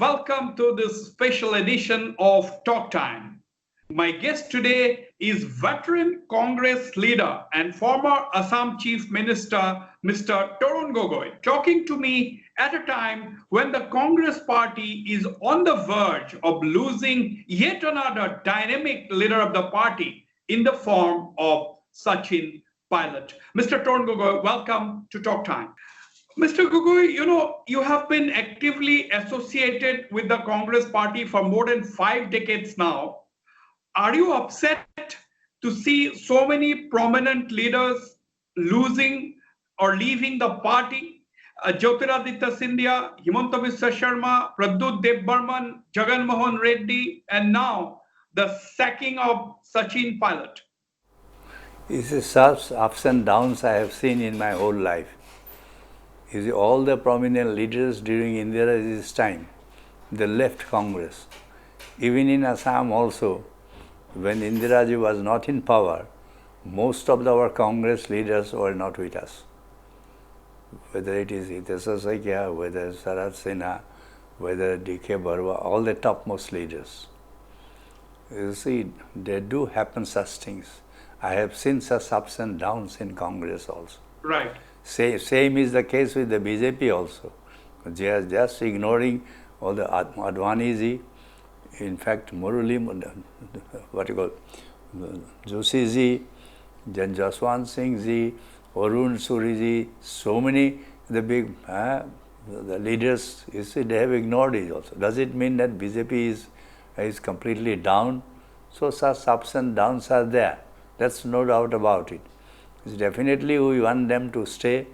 welcome to this special edition of Talk Time. My guest today is veteran Congress leader and former Assam Chief Minister, Mr. Tarun Gogoi, talking to me at a time when the Congress party is on the verge of losing yet another dynamic leader of the party in the form of Sachin Pilot. Mr. Tarun Gogoi, welcome to Talk Time. Mr. Gogoi, you have been actively associated with the Congress party for more than 5 decades now. Are you upset to see so many prominent leaders losing or leaving the party? Jyotiraditya Scindia, Himanta Biswa Sharma, Pradyut Debbarman, Jagan Mohan Reddy, and now the sacking of Sachin Pilot. This is such ups and downs I have seen in my whole life. You see, all the prominent leaders during Indira's time, they left Congress. Even in Assam also, when Indiraji was not in power, most of our Congress leaders were not with us. Whether it is Hitesa Saikia, whether Sarat Sinha, whether D.K. Barwa, all the topmost leaders. You see, there do happen such things. I have seen such ups and downs in Congress also. Right. Same is the case with the BJP also. They are just ignoring all the Advani-ji, in fact, Murali, Joshi-ji, Jan Jaswant Singh-ji, Arun Suri-ji, so many the big the leaders, you see, they have ignored it also. Does it mean that BJP is completely down? So such ups and downs are there. That's no doubt about it. Definitely we want them to stay,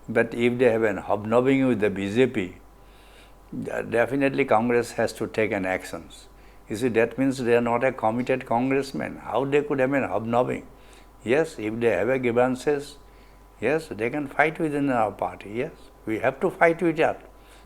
but if they have an hobnobbing with the BJP, definitely Congress has to take an action. You see, that means they are not a committed congressman. How they could have an hobnobbing? Yes, if they have a grievances, yes, they can fight within our party. Yes, we have to fight with that.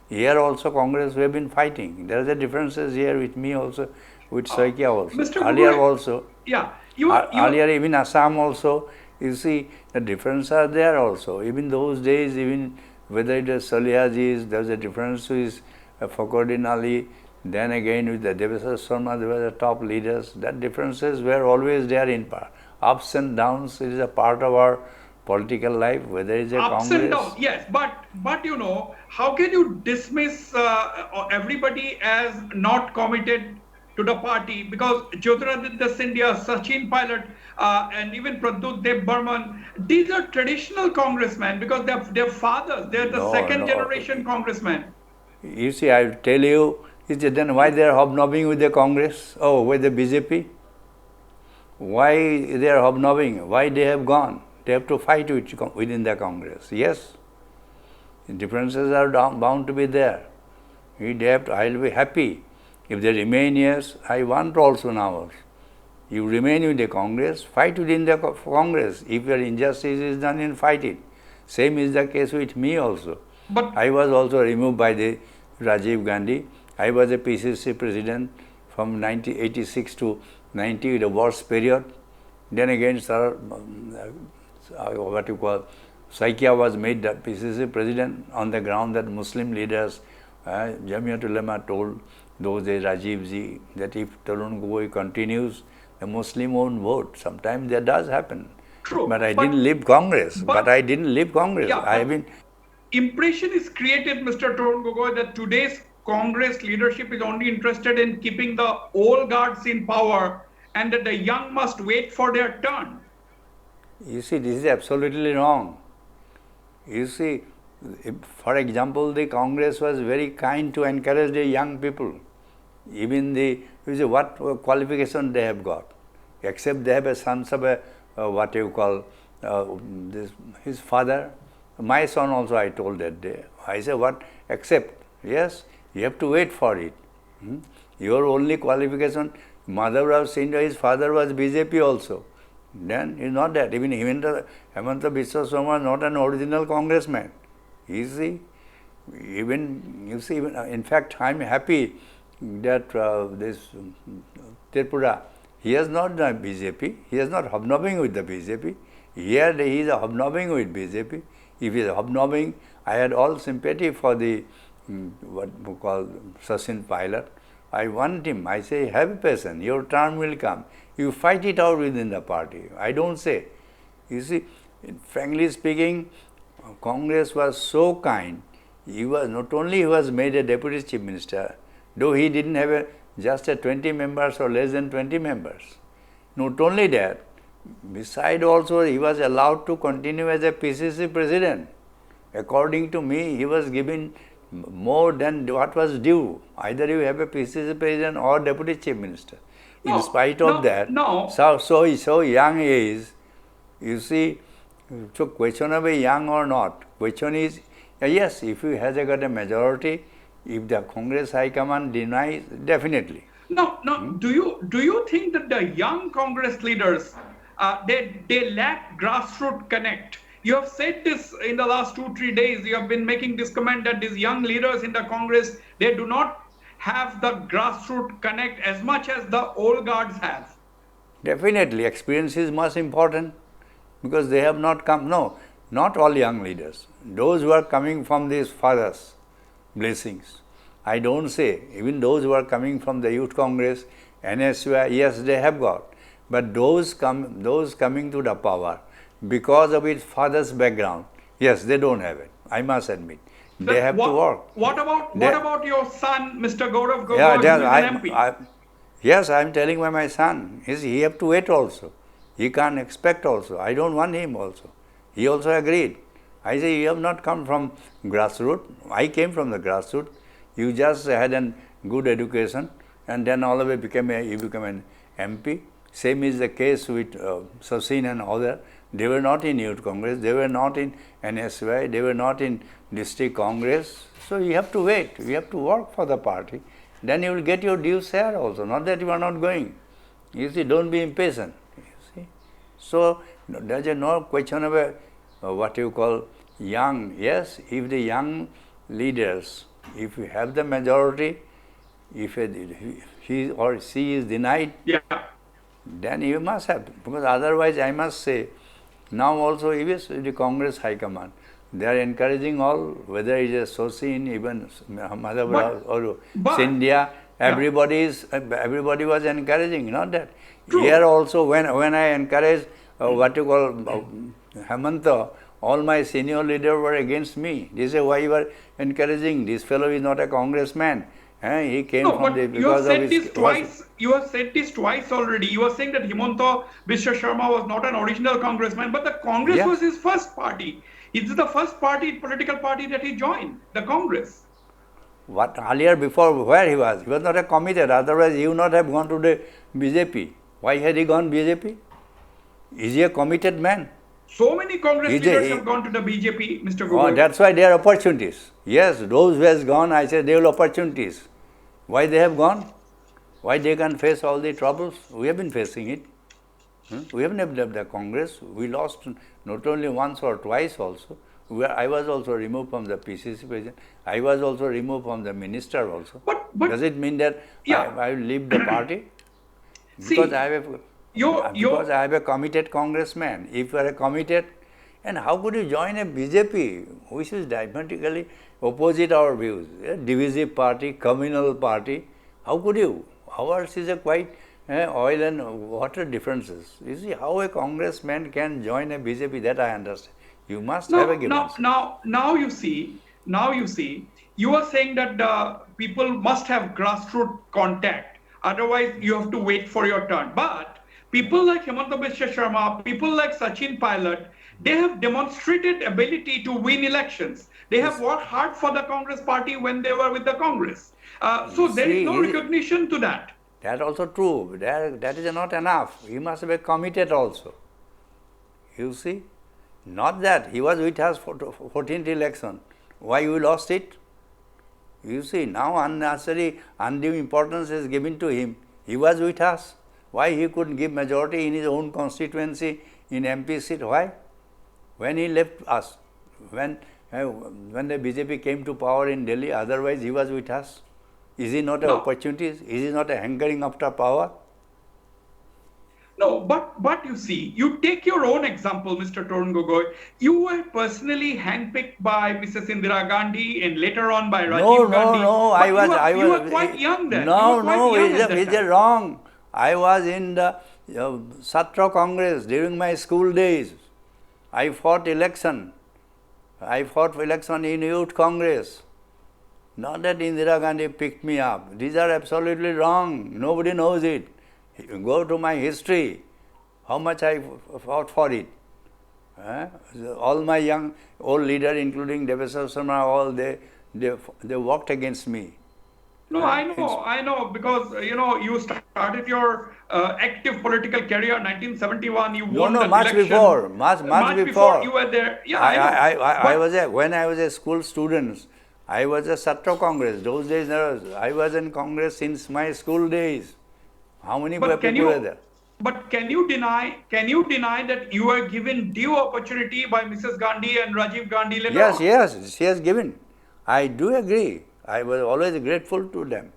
Here also Congress we have been fighting. There are the differences here with me also, with Saikia also. Mr. Earlier Gogoi, also. Yeah. Earlier even Assam also. You see, the differences are there also. Even those days, even whether it is Salihaji, there was a difference with Fakhruddin Ali, then again with the Devasar Sharma, they were the top leaders. That differences were always there in part. Ups and downs, it is a part of our political life, whether it is a ups Congress. and downs, yes, but how can you dismiss everybody as not committed to the party? Because Jyotiraditya Scindia, Sachin Pilot, and even Pradyut Debbarman, these are traditional congressmen because they're fathers, they're the second generation congressmen. You see, I will tell you, then why they are hobnobbing with the Congress? Oh, with the BJP? Why they are hobnobbing? Why they have gone? They have to fight within the Congress. Yes, differences are bound to be there. I will be happy. If they remain, yes, I want also now. You remain with the Congress, fight within the Congress. If your injustice is done, then fight it. Same is the case with me also. But I was also removed by the Rajiv Gandhi. I was a PCC President from 1986 to 90, the worst period. Then again, Saikia was made the PCC President on the ground that Muslim leaders, Jamiatul Ulama told those days, Rajiv ji, that if Tarun Gogoi continues, the Muslim won't vote. Sometimes that does happen. True. But I didn't leave Congress. Yeah, I have been. Impression is created, Mr. Tarun Gogoi, that today's Congress leadership is only interested in keeping the old guards in power and that the young must wait for their turn. You see, this is absolutely wrong. You see, for example, the Congress was very kind to encourage the young people. Even what qualification they have got, except they have a son of his father. My son also I told that day. I said, what? Except, yes, you have to wait for it. Your only qualification, Madhavrao Singh, his father was BJP also. Then it's not that. Even Himanta Biswa Sharma was not an original congressman. You see, in fact, I'm happy that this Tripura, he has not done BJP, he is not hobnobbing with the BJP. Here he is hobnobbing with BJP. If he is hobnobbing, I had all sympathy for the what we call Sachin Pilot. I want him. I say, have patience. Your term will come. You fight it out within the party. I don't say. You see, frankly speaking, Congress was so kind. He was not only he was made a deputy chief minister, though he didn't have just a 20 members or less than 20 members. Not only that, beside also he was allowed to continue as a PCC president. According to me, he was given more than what was due. Either you have a PCC president or deputy chief minister. In spite of that, so young age, you see, so questionable young or not. Question is, yes, if he has got a majority, if the Congress High Command denies, definitely. No. Do you think that the young Congress leaders they lack grassroots connect? You have said this in the last 2-3 days. You have been making this comment that these young leaders in the Congress, they do not have the grassroots connect as much as the old guards have. Definitely, experience is most important because they have not come. No, not all young leaders. Those who are coming from these fathers' blessings. I don't say, even those who are coming from the Youth Congress, NSUI, yes, they have got. But those coming to the power because of its father's background, yes, they don't have it. I must admit. They have to work. What about your son, Mr. Gaurav Gogoi, who is an MP? Yes, I am telling my son, he have to wait also. He can't expect also. I don't want him also. He also agreed. I say, you have not come from grassroots. I came from the grassroots. You just had a good education and then all of it you become an MP. Same is the case with Hussain and other. They were not in Youth Congress. They were not in NSY. They were not in District Congress. So you have to wait. You have to work for the party. Then you will get your due share also. Not that you are not going. You see, don't be impatient. You see. So there is no question of what you call young. Yes, if the young leaders, if you have the majority, if he or she is denied, then you must have. Because otherwise, I must say, now also, even the Congress High Command, they are encouraging all, whether it is Hussain, even Madhav or Scindia, everybody was encouraging, not that. True. Here also, when I encourage what you call Hemanta, all my senior leaders were against me. They say, why you are encouraging? This fellow is not a congressman. He came from the because of his twice. You have said this twice already. You are saying that Himanta Biswa Sharma was not an original congressman, but the Congress was his first party. It is the first political party that he joined, the Congress. What earlier before where he was? He was not a committed. Otherwise, he would not have gone to the BJP. Why had he gone BJP? Is he a committed man? So many Congress leaders have gone to the BJP, Mr. Gogoi. Oh, that's why there are opportunities. Yes, those who has gone, I said there are opportunities. Why they have gone? Why they can face all the troubles? We have been facing it. We have never left the Congress. We lost not only once or twice also. I was also removed from the PCC President. I was also removed from the minister also. But does it mean that I will leave the party? Because I have a committed congressman. If you are a committed, and how could you join a BJP, which is diametrically opposite our views, a divisive party, communal party? How could you? Ours is a quite oil and water differences. You see how a congressman can join a BJP, that I understand. You must have a given. Now you see, you are saying that the people must have grassroots contact. Otherwise, you have to wait for your turn. But people like Himanta Biswa Sharma, people like Sachin Pilot, they have demonstrated ability to win elections. They have worked hard for the Congress party when they were with the Congress. So there is no recognition to that. That's also true. That is not enough. He must be committed also. You see? Not that. He was with us for 14th election. Why we lost it? You see, now unnecessary, undue importance is given to him. He was with us. Why he couldn't give majority in his own constituency in MP seat? Why? When he left us, when the BJP came to power in Delhi, otherwise he was with us. Is he not an opportunity? Is he not a hankering after power? No, but But you see, you take your own example, Mr. Tarun Gogoi. You were personally handpicked by Mrs. Indira Gandhi and later on by Rajiv Gandhi. No. But you were quite young then. You were quite young at that It's time. wrong. I was in the Satra Congress during my school days. I fought election. I fought election in Youth Congress. Not that Indira Gandhi picked me up. These are absolutely wrong. Nobody knows it. Go to my history. How much I fought for it. All my young old leaders, including Deveswar Sharma, all they worked against me. No, I know, because you started your active political career in 1971. You won the much election. before, much before. You were there. Yeah, I was when I was a school student. I was a Satra Congress. Those days, I was in Congress since my school days. How many people were there? But can you deny that you were given due opportunity by Mrs. Gandhi and Rajiv Gandhi later on? Yes, she has given. I do agree. I was always grateful to them.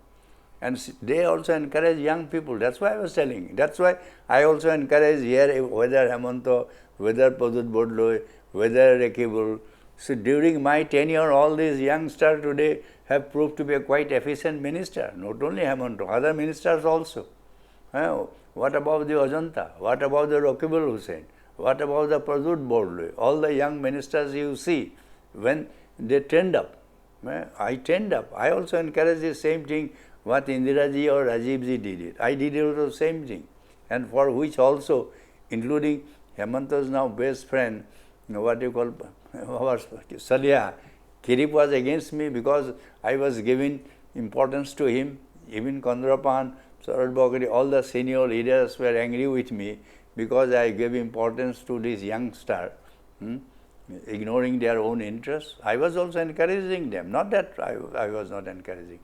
And they also encourage young people. That's why I was telling. That's why I also encourage here, whether Hemanto, whether Padut Bodloi, whether Rekibul. So during my tenure, all these youngsters today have proved to be a quite efficient minister. Not only Hemanto, other ministers also. What about the Ajanta? What about the Rakibul Hussain? What about the Padut Bodloi? All the young ministers you see, when they turned up, I turned up. I also encourage the same thing what Indira ji or Rajiv ji did it. I did also the same thing. And for which also, including Hemanto's now best friend, what you call Salya, Kirip was against me because I was giving importance to him. Even Kondrapan, Sarad Bogari, all the senior leaders were angry with me because I gave importance to this youngster. Ignoring their own interests. I was also encouraging them. Not that I was not encouraging.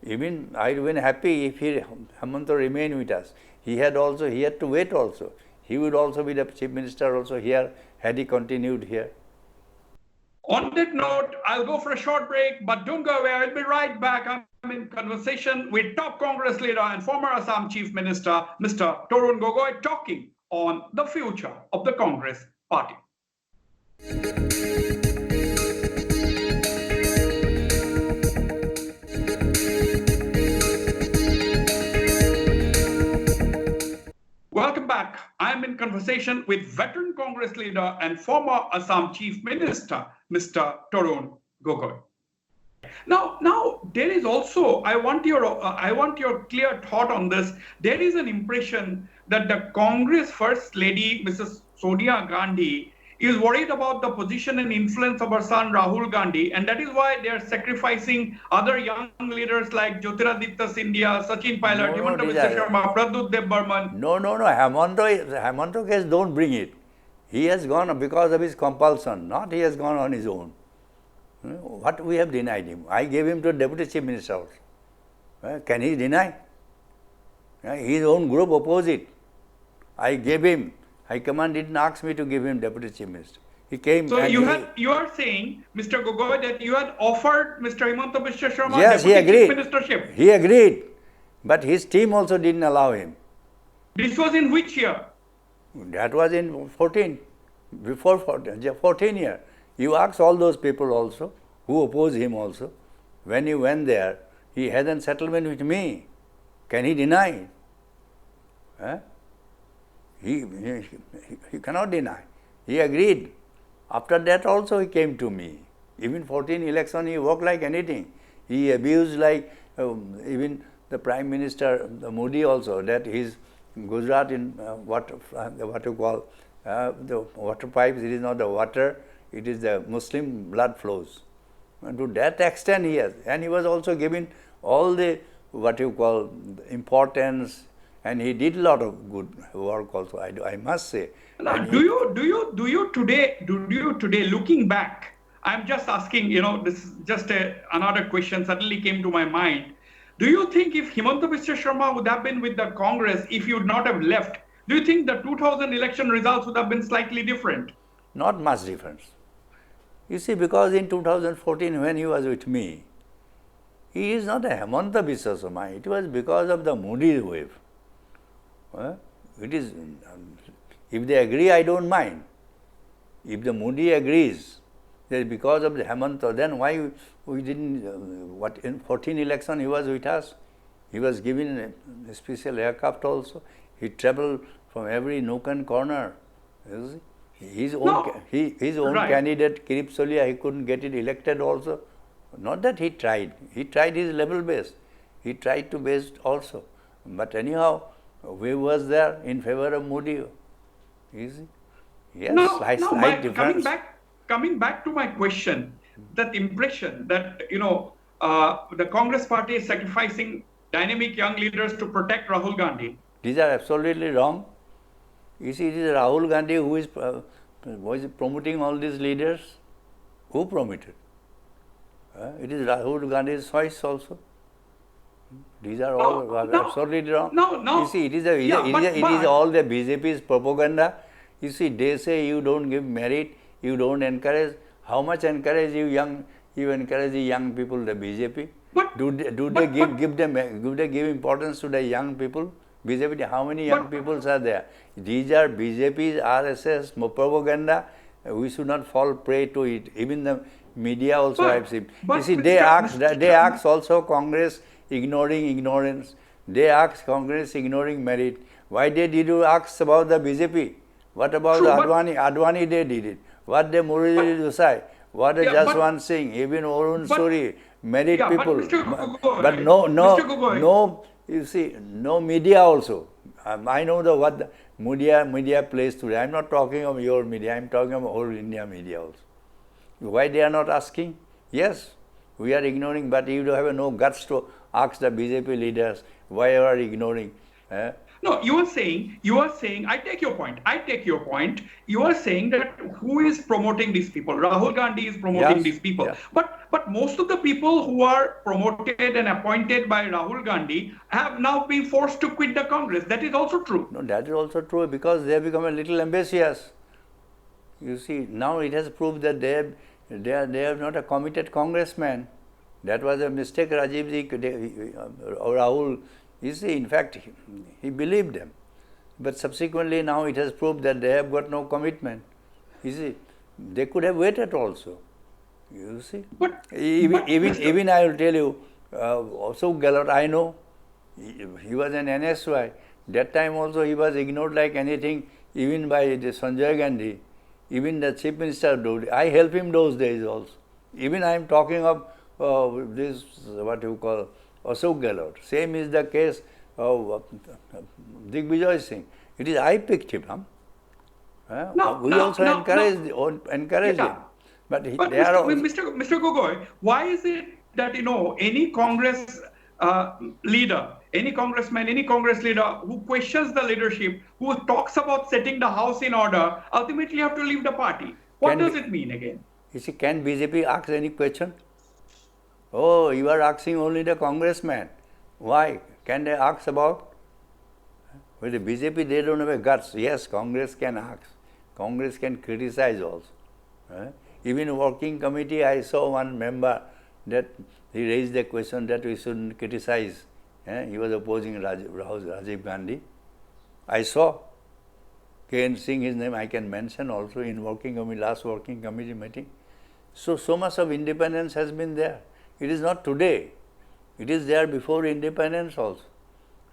Even I would have been happy if Hemanto remained with us. He had to wait also. He would also be the chief minister also here had he continued here. On that note, I'll go for a short break, but don't go away. I'll be right back. I'm in conversation with top Congress leader and former Assam Chief Minister, Mr. Tarun Gogoi, talking on the future of the Congress party. Welcome back. I am in conversation with veteran Congress leader and former Assam Chief Minister, Mr. Tarun Gogoi. Now there is also, I want your clear thought on this. There is an impression that the Congress First Lady, Mrs. Sonia Gandhi, is worried about the position and influence of her son Rahul Gandhi, and that is why they are sacrificing other young leaders like Jyotiraditya Scindia, Sachin Pilot, Himanta Biswa Sharma, Pradut Dev Burman. No. Hemanto case, don't bring it. He has gone because of his compulsion, not he has gone on his own. What we have denied him? I gave him to Deputy Chief Minister also. Can he deny? His own group opposed it. I gave him. High Command didn't ask me to give him Deputy Chief Minister. He came. So you are saying, Mr. Gogoi, that you had offered Mr. Himanta Biswa Sharma Deputy Chief Ministership. He agreed, but his team also didn't allow him. This was in which year? That was in 14, before 14 year. You ask all those people also, who opposed him also. When he went there, he had a settlement with me. Can he deny it? He cannot deny. He agreed. After that also he came to me. Even 14 election he worked like anything. He abused like even the Prime Minister Modi also, that his Gujarat in what you call the water pipes, it is not the water, it is the Muslim blood flows. And to that extent he has. And he was also given all the what you call importance, and he did a lot of good work also, I must say. Now, do you today, looking back, I'm just asking, this is just another question suddenly came to my mind. Do you think if Himanta Biswa Sharma would have been with the Congress, if you would not have left, do you think the 2000 election results would have been slightly different? Not much difference. You see, because in 2014 when he was with me, he is not a Himanta Biswa Sharma. It was because of the Modi wave. It is, if they agree, I don't mind. If the Modi agrees that because of the Hemant, then why we didn't, what in 14 election he was with us? He was given a special aircraft also. He traveled from every nook and corner. You see? His own Right. candidate, Kirip Solia, he couldn't get it elected also. Not that he tried his level best. He tried to best also. But anyhow, we was there in favor of Modi. You see? Yes, slight difference. Coming back to my question, that impression that the Congress party is sacrificing dynamic young leaders to protect Rahul Gandhi. These are absolutely wrong. You see, it is Rahul Gandhi who is promoting all these leaders. Who promoted? It is Rahul Gandhi's choice also. These are all absolutely wrong. No. You see, it is all the BJP's propaganda. You see, they say you don't give merit, you don't encourage. How much encourage you encourage the young people, the BJP? Do they give importance to the young people? BJP, how many young people are there? These are BJP's RSS propaganda. We should not fall prey to it. Even the media also have seen. You see, they ask also Congress ignoring ignorance. They ask Congress ignoring merit. Why did you ask about the BJP? What about Advani? Advani, they did it. What the Murali Desai? What the Jaswant Singh? Even Arun Suri, merit people. But no. You see, no media also. I know what the media plays today. I'm not talking of your media. I'm talking of whole India media also. Why they are not asking? Yes, we are ignoring, but you have no guts to ask the BJP leaders why you are ignoring. No, you are saying, I take your point. You are saying that who is promoting these people? Rahul Gandhi is promoting these people. Yeah. But most of the people who are promoted and appointed by Rahul Gandhi have now been forced to quit the Congress. That is also true. No, that is also true because they have become a little ambitious. You see, now it has proved that they are not a committed congressman. That was a mistake Rajiv ji, or Rahul. You see, in fact, he believed them. But subsequently now it has proved that they have got no commitment. You see, they could have waited also. You see. Even I will tell you, Ashok Gehlot, I know, he was an NSY. That time also he was ignored like anything, even by the Sanjay Gandhi. Even the Chief Minister did. I helped him those days also. Even I am talking of this, what you call, Ashok Gehlot. Same is the case of Digvijay Singh. It is I picked him. We also encouraged him. But Mr. Gogoi, why is it that any Congress leader, any congressman, any Congress leader who questions the leadership, who talks about setting the house in order, ultimately have to leave the party? What does it mean again? You see, can BJP ask any question? Oh, you are asking only the congressman. Why? Can they ask about? With the BJP, they don't have a guts. Yes, Congress can ask. Congress can criticize also. Even working committee, I saw one member that he raised the question that we shouldn't criticize. He was opposing Rajiv Gandhi. I saw. K.N. Singh, his name I can mention also in last working committee meeting. So much of independence has been there. It is not today. It is there before independence also.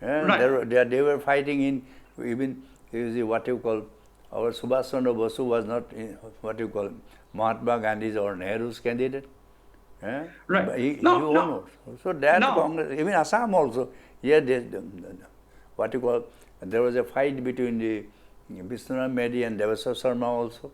Right. They were fighting in, even what you call, our Subhash Chandra Bosu was not what you call Mahatma Gandhi's or Nehru's candidate. Right. So that Congress, even Assam also, what you call, there was a fight between the Biswanath Mehdi and Devaswa Sharma also.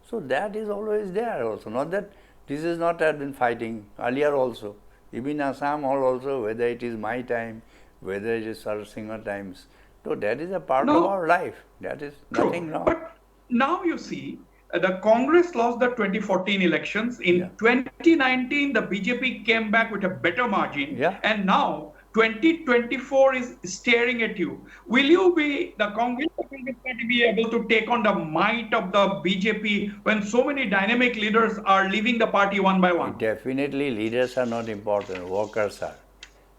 So that is always there also. Not that this is not had been fighting earlier also. Even Assam also, whether it is my time, whether it is Sar Singha times. So that is a part of our life. That is nothing wrong. But now you see, the Congress lost the 2014 elections. In 2019, the BJP came back with a better margin. And now 2024 is staring at you. Will the Congress party be able to take on the might of the BJP when so many dynamic leaders are leaving the party one by one? Definitely, leaders are not important, workers are.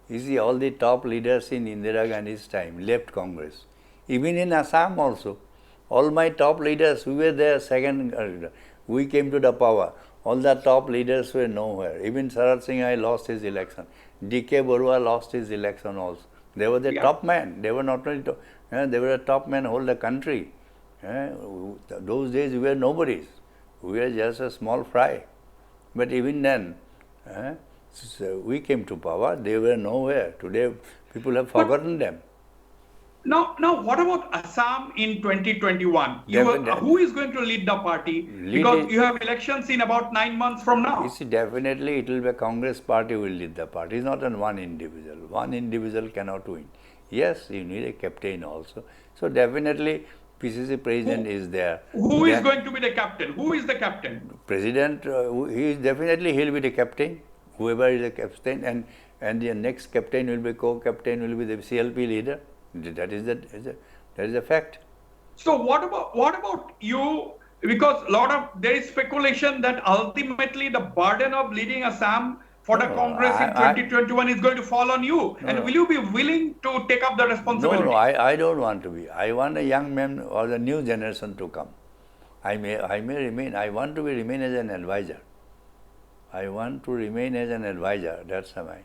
You see, all the top leaders in Indira Gandhi's time left Congress. Even in Assam also. All my top leaders, we were there second, we came to the power. All the top leaders were nowhere. Even Sarat Singh I lost his election. D.K. Barua lost his election also. They were the top men. They were not only top, they were the top men whole the country. Those days we were nobodies. We were just a small fry. But even then, so we came to power. They were nowhere. Today, people have forgotten them. Now, what about Assam in 2021? Who is going to lead the party? Because you have elections in about 9 months from now. You see, definitely it will be a Congress party will lead the party. It's not one individual. One individual cannot win. Yes, you need a captain also. So definitely PCC President is there. Who is going to be the captain? Who is the captain? President, he'll be the captain. Whoever is the captain, and the next captain will be co-captain will be the CLP leader. That is a fact. So what about you? Because there is speculation that ultimately the burden of leading Assam for the Congress in 2021 is going to fall on you. And will you be willing to take up the responsibility? No, I don't want to be. I want a young man or the new generation to come. I may remain. I want to remain as an advisor. I want to remain as an advisor. That's my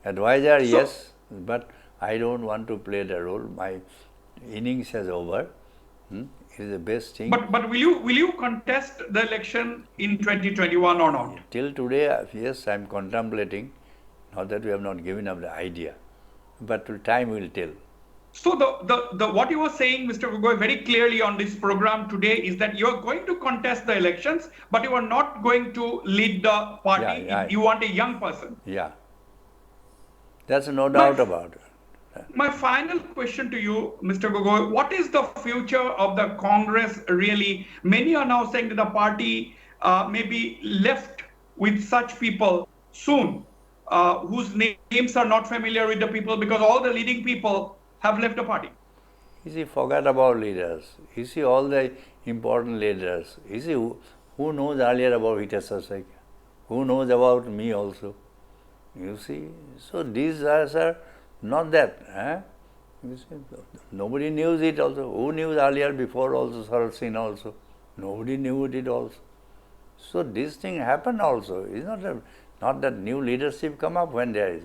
advisor. So, yes, but I don't want to play the role. My innings is over. It is the best thing. But will you contest the election in 2021 or not? Till today, yes, I am contemplating. Not that we have not given up the idea, but time will tell. So the what you were saying, Mr. Gogoi, very clearly on this program today is that you are going to contest the elections, but you are not going to lead the party. You want a young person. Yeah, that's no doubt about it. My final question to you, Mr. Gogoi, what is the future of the Congress really? Many are now saying that the party may be left with such people soon, whose names are not familiar with the people because all the leading people have left the party. You see, forget about leaders. You see, all the important leaders. You see, who knows earlier about Hussain? Who knows about me also? You see, so these are not that. You see, nobody knew it also. Who knew earlier before also, Sarat Singh also? Nobody knew it also. So this thing happened also. It's not that new leadership come up when there is.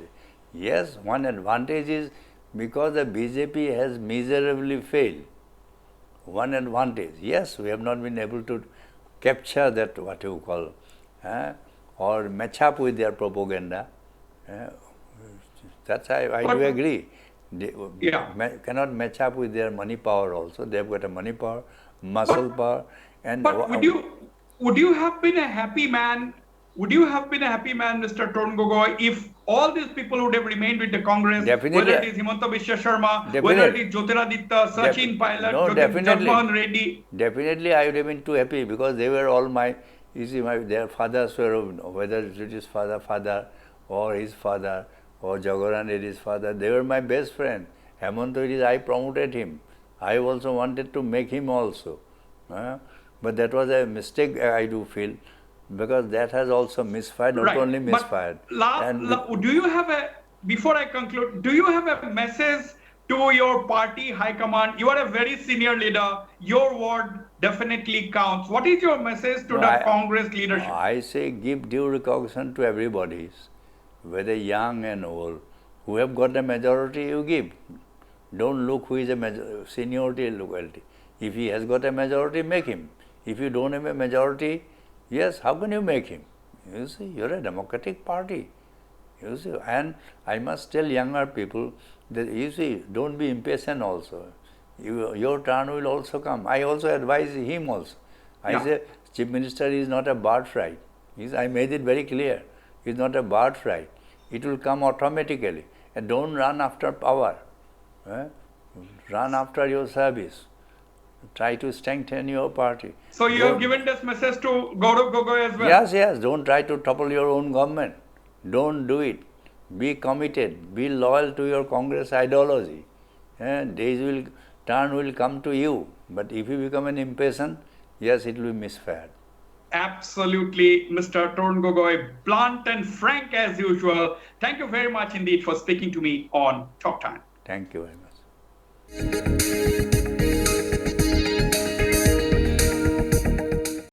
Yes, one advantage is because the BJP has miserably failed. One advantage. Yes, we have not been able to capture that, what you call, or match up with their propaganda. That's I do agree. They cannot match up with their money power also. They've got a money power, muscle power. But would you have been a happy man? Would you have been a happy man, Mr. Tarun Gogoi, if all these people would have remained with the Congress, whether it is Himanta Biswa Sharma, whether it is Jyotiraditya, Sachin Pilot, Jagmohan Reddy? Definitely, I would have been too happy because they were all their fathers were, whether it is father or his father or Jagmohan Reddy's father, they were my best friend. Hemant Reddy, I promoted him. I also wanted to make him also. But that was a mistake, I do feel. Because that has also misfired, not only misfired. Do you have before I conclude, do you have a message to your party high command? You are a very senior leader. Your word definitely counts. What is your message to the Congress leadership? I say give due recognition to everybody, whether young and old. Who have got a majority, you give. Don't look who is a seniority and loyalty. If he has got a majority, make him. If you don't have a majority, yes, how can you make him? You see, you're a democratic party. You see, and I must tell younger people that, you see, don't be impatient also. Your turn will also come. I also advise him also. I say, Chief Minister is not a birthright. I made it very clear. It's not a birthright. It will come automatically. And don't run after power. Run after your service. Try to strengthen your party. So you have given this message to Tarun Gogoi as well? Yes. Don't try to topple your own government. Don't do it. Be committed. Be loyal to your Congress ideology. Turn will come to you. But if you become an impatient, yes, it will be misfired. Absolutely, Mr. Tarun Gogoi, blunt and frank as usual. Thank you very much indeed for speaking to me on Talk Time. Thank you very much. you.